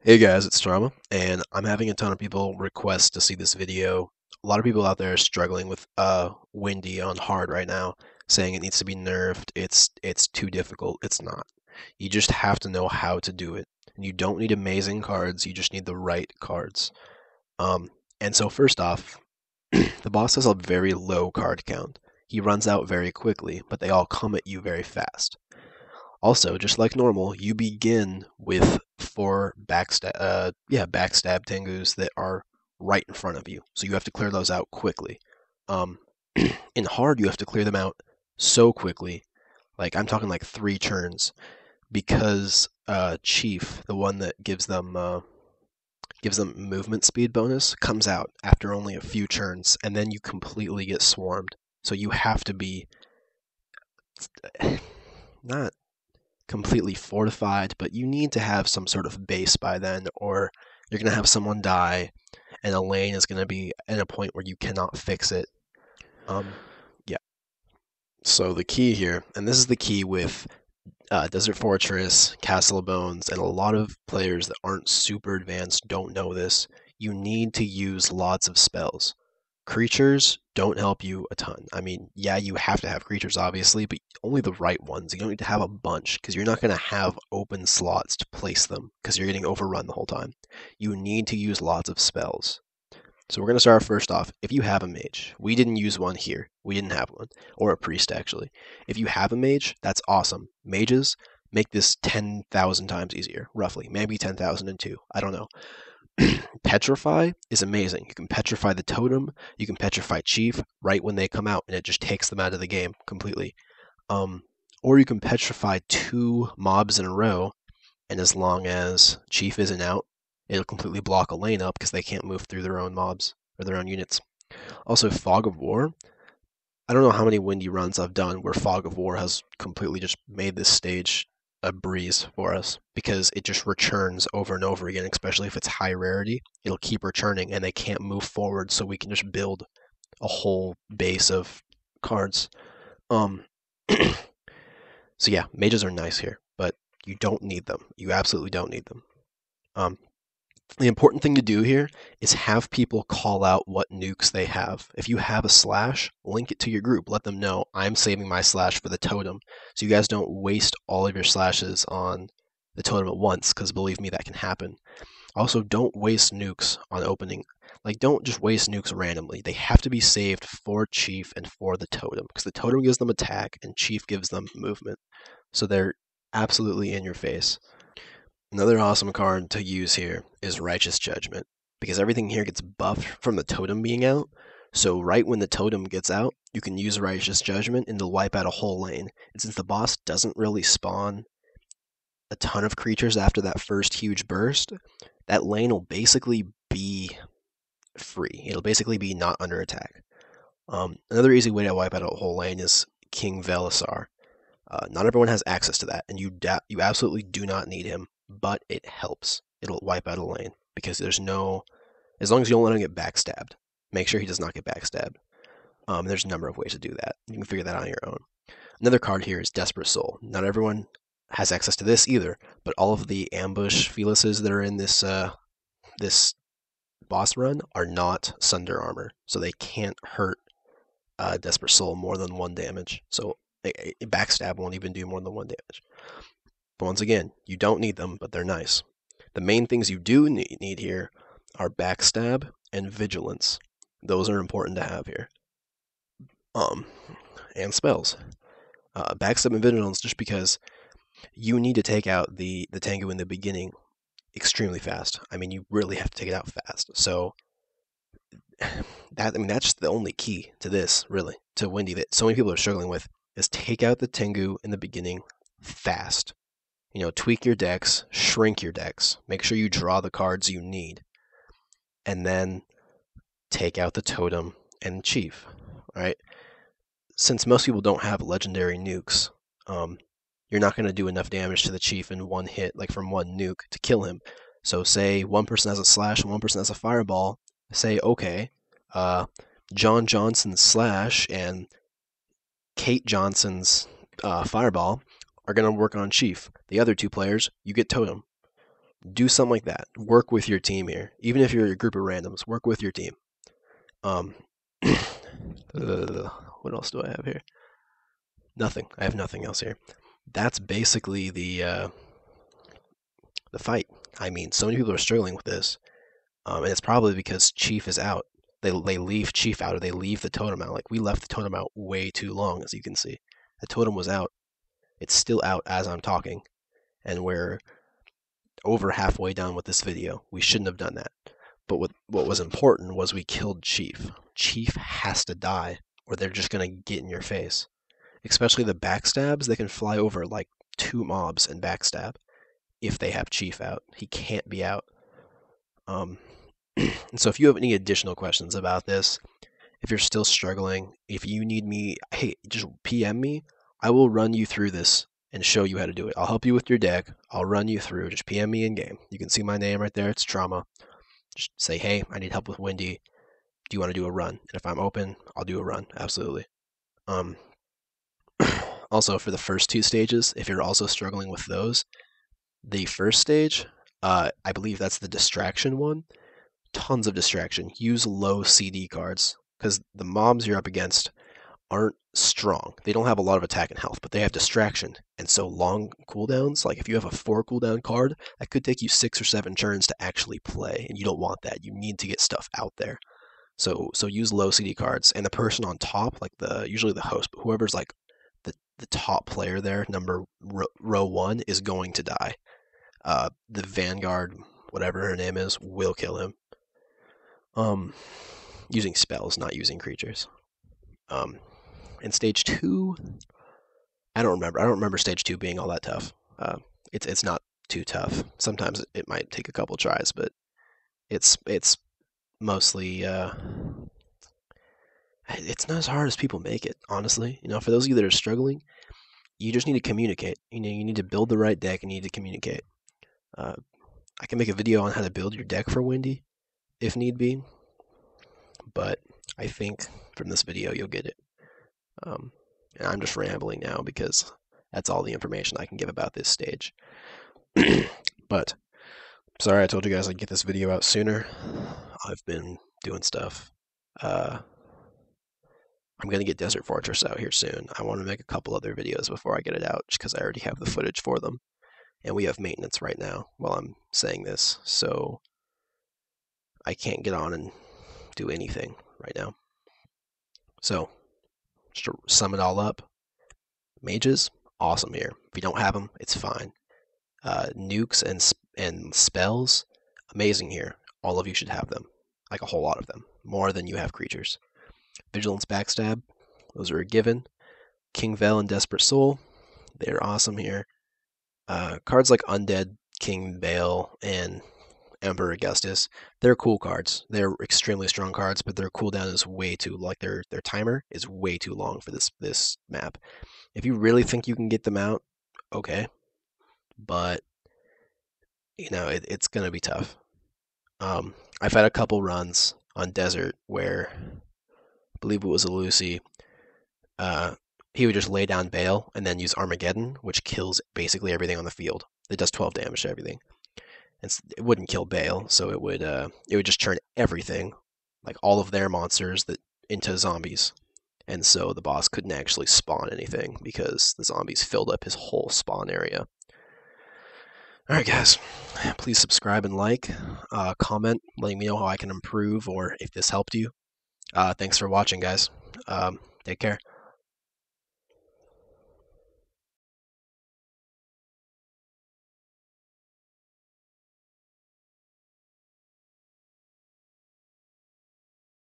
Hey guys, it's Trauma, and I'm having a ton of people request to see this video. A lot of people out there are struggling with Windy on hard right now, saying it needs to be nerfed. It's too difficult. It's not. You just have to know how to do it. And you don't need amazing cards, you just need the right cards. Um, and so first off, the boss has a very low card count. He runs out very quickly, but they all come at you very fast. Also, just like normal, you begin with four backstab Tengus that are right in front of you. So you have to clear those out quickly. Um, in hard, you have to clear them out so quickly. Like I'm talking like 3 turns because Chief, the one that gives them movement speed bonus, comes out after only a few turns, and then you completely get swarmed. So you have to be not completely fortified, but you need to have some sort of base by then, or you're going to have someone die, and a lane is going to be at a point where you cannot fix it. Yeah. So the key here, and this is the key with Desert Fortress, Castle of Bones, and a lot of players that aren't super advanced don't know this. You need to use lots of spells. Creatures don't help you a ton. I mean, yeah, you have to have creatures, obviously, but only the right ones. You don't need to have a bunch because you're not going to have open slots to place them because you're getting overrun the whole time. You need to use lots of spells. So we're going to start first off. If you have a mage, we didn't use one here. We didn't have one, or a priest actually. If you have a mage, that's awesome. Mages make this 10,000 times easier, roughly. Maybe 10,002. I don't know. Petrify is amazing. You can petrify the totem, you can petrify Chief right when they come out, and it just takes them out of the game completely. Um, or you can petrify 2 mobs in a row, and as long as Chief isn't out, it'll completely block a lane up because they can't move through their own mobs or their own units. Also, Fog of War. I don't know how many windy runs I've done where Fog of War has completely just made this stage a breeze for us because it just returns over and over again, especially if it's high rarity. It'll keep returning and they can't move forward, so we can just build a whole base of cards. Um, so yeah, mages are nice here, but you don't need them. You absolutely don't need them. Um, the important thing to do here is have people call out what nukes they have. If you have a slash, link it to your group. Let them know I'm saving my slash for the totem. So you guys don't waste all of your slashes on the totem at once, because believe me, that can happen. Also, don't waste nukes on opening. Like, don't just waste nukes randomly. They have to be saved for Chief and for the totem, because the totem gives them attack and Chief gives them movement. So they're absolutely in your face. Another awesome card to use here is Righteous Judgment, because everything here gets buffed from the totem being out. So right when the totem gets out, you can use Righteous Judgment and it'll wipe out a whole lane. And since the boss doesn't really spawn a ton of creatures after that first huge burst, that lane will basically be free. It'll basically be not under attack. Another easy way to wipe out a whole lane is King Velisar. Not everyone has access to that, and you absolutely do not need him, but it helps. It'll wipe out a lane because there's no, as long as you don't let him get backstabbed, make sure he does not get backstabbed. There's a number of ways to do that. You can figure that out on your own. Another card here is Desperate Soul. Not everyone has access to this either, but all of the ambush Felices that are in this boss run are not Sunder Armor, so they can't hurt Desperate Soul more than 1 damage. So a backstab won't even do more than 1 damage. But once again, you don't need them, but they're nice. The main things you do need here are backstab and vigilance. Those are important to have here. And spells. Backstab and vigilance just because you need to take out the Tengu in the beginning extremely fast. I mean, you really have to take it out fast. So that's just the only key to this, really, to Windy that so many people are struggling with is take out the Tengu in the beginning fast. Tweak your decks, shrink your decks, make sure you draw the cards you need, and then take out the totem and Chief. All right. Since most people don't have legendary nukes, you're not going to do enough damage to the Chief in one hit, like from one nuke, to kill him. So say one person has a slash and one person has a fireball. Say, okay, John Johnson's slash and Kate Johnson's fireball are going to work on Chief. The other 2 players, you get totem. Do something like that. Work with your team here. Even if you're a group of randoms, work with your team. What else do I have here? Nothing. I have nothing else here. That's basically the fight. I mean, so many people are struggling with this, and it's probably because Chief is out. They leave Chief out, or they leave the totem out. Like, we left the totem out way too long, as you can see. The totem was out. It's still out as I'm talking, and we're over halfway done with this video. We shouldn't have done that. But what was important was we killed Chief. Chief has to die, or they're just gonna get in your face. Especially the backstabs, they can fly over like 2 mobs and backstab if they have Chief out. He can't be out. And so if you have any additional questions about this, if you're still struggling, if you need me, hey, just PM me. I will run you through this and show you how to do it. I'll help you with your deck. I'll run you through. Just PM me in game. You can see my name right there. It's Trauma. Just say, hey, I need help with Windy. Do you want to do a run? And if I'm open, I'll do a run. Absolutely. Also, for the first 2 stages, if you're also struggling with those, the first stage, I believe that's the distraction one. Tons of distraction. Use low CD cards, because the mobs you're up against aren't strong. They don't have a lot of attack and health, but they have distraction. And so long cooldowns, like if you have a 4 cooldown card, that could take you 6 or 7 turns to actually play, and you don't want that. You need to get stuff out there. So use low CD cards, and the person on top, like usually the host, but whoever's like the top player there, row 1, is going to die. The Vanguard, whatever her name is, will kill him. Using spells, not using creatures. In stage 2, I don't remember stage 2 being all that tough. It's not too tough. Sometimes it might take a couple tries, but it's mostly it's not as hard as people make it, honestly. For those of you that are struggling, you just need to communicate. You need to build the right deck, and you need to communicate. I can make a video on how to build your deck for Windy, if need be, but I think from this video you'll get it. And I'm just rambling now because that's all the information I can give about this stage. But sorry I told you guys I'd get this video out sooner. I've been doing stuff. I'm going to get Desert Fortress out here soon. I want to make a couple other videos before I get it out, just because I already have the footage for them. And we have maintenance right now while I'm saying this, so I can't get on and do anything right now. So, just to sum it all up, mages, awesome here. If you don't have them, it's fine. Nukes and spells, amazing here. All of you should have them, like a whole lot of them, more than you have creatures. Vigilance, Backstab, those are a given. King Vel and Desperate Soul, they're awesome here. Cards like Undead, King Bale, and Emperor Augustus, they're cool cards. They're extremely strong cards, but their cooldown is way too, like their timer is way too long for this map. If you really think you can get them out, okay, but it's gonna be tough. I've had a couple runs on Desert where I believe it was a Lucy. He would just lay down Bale and then use Armageddon, which kills basically everything on the field. It does 12 damage to everything. And it wouldn't kill Bale, so it would just turn everything, like all of their monsters, into zombies. And so the boss couldn't actually spawn anything because the zombies filled up his whole spawn area. Alright guys, please subscribe and like, comment, letting me know how I can improve or if this helped you. Thanks for watching, guys. Take care.